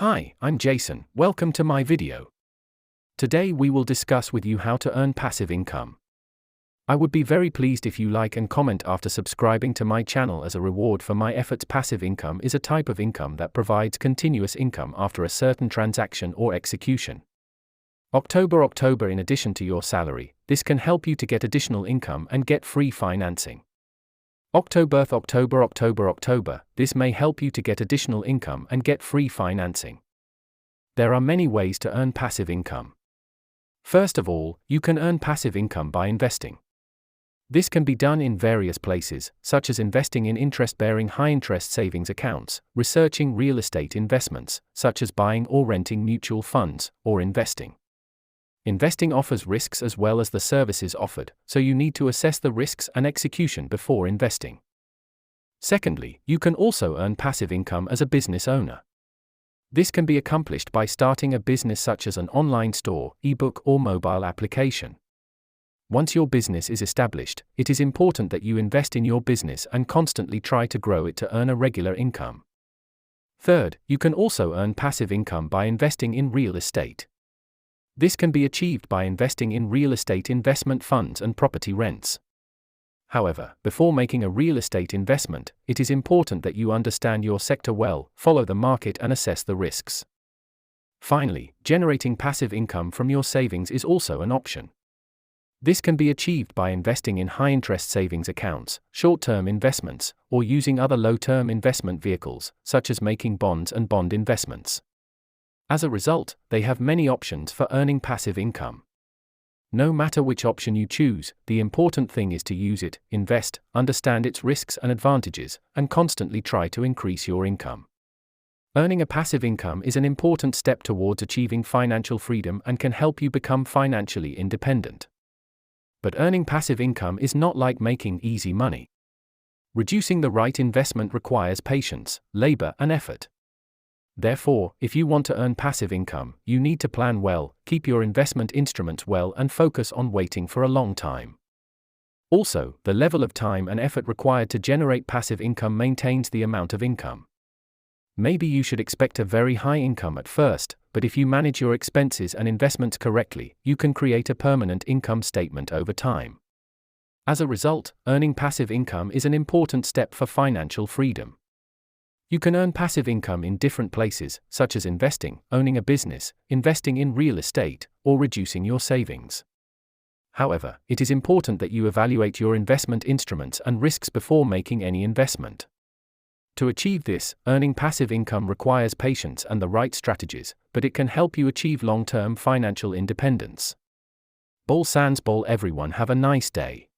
Hi, I'm Jason. Welcome to my video. Today we will discuss with you how to earn passive income. I would be very pleased if you like and comment after subscribing to my channel as a reward for my efforts. Passive income is a type of income that provides continuous income after a certain transaction or execution. October in addition to your salary, this can help you to get additional income and get free financing. October, this may help you to get additional income and get free financing. There are many ways to earn passive income. First of all, you can earn passive income by investing. This can be done in various places, such as investing in interest-bearing high-interest savings accounts, researching real estate investments, such as buying or renting mutual funds, or investing. Investing offers risks as well as the services offered, so you need to assess the risks and execution before investing. Secondly, you can also earn passive income as a business owner. This can be accomplished by starting a business such as an online store, ebook, or mobile application. Once your business is established, it is important that you invest in your business and constantly try to grow it to earn a regular income. Third, you can also earn passive income by investing in real estate. This can be achieved by investing in real estate investment funds and property rents. However, before making a real estate investment, it is important that you understand your sector well, follow the market and assess the risks. Finally, generating passive income from your savings is also an option. This can be achieved by investing in high-interest savings accounts, short-term investments, or using other low-term investment vehicles, such as making bonds and bond investments. As a result, they have many options for earning passive income. No matter which option you choose, the important thing is to use it, invest, understand its risks and advantages, and constantly try to increase your income. Earning a passive income is an important step towards achieving financial freedom and can help you become financially independent. But earning passive income is not like making easy money. Reducing the right investment requires patience, labor, and effort. Therefore, if you want to earn passive income, you need to plan well, keep your investment instruments well, and focus on waiting for a long time. Also, the level of time and effort required to generate passive income maintains the amount of income. Maybe you should expect a very high income at first, but if you manage your expenses and investments correctly, you can create a permanent income statement over time. As a result, earning passive income is an important step for financial freedom. You can earn passive income in different places, such as investing, owning a business, investing in real estate, or reducing your savings. However, it is important that you evaluate your investment instruments and risks before making any investment. To achieve this, earning passive income requires patience and the right strategies, but it can help you achieve long-term financial independence. Bol sans bol, everyone have a nice day.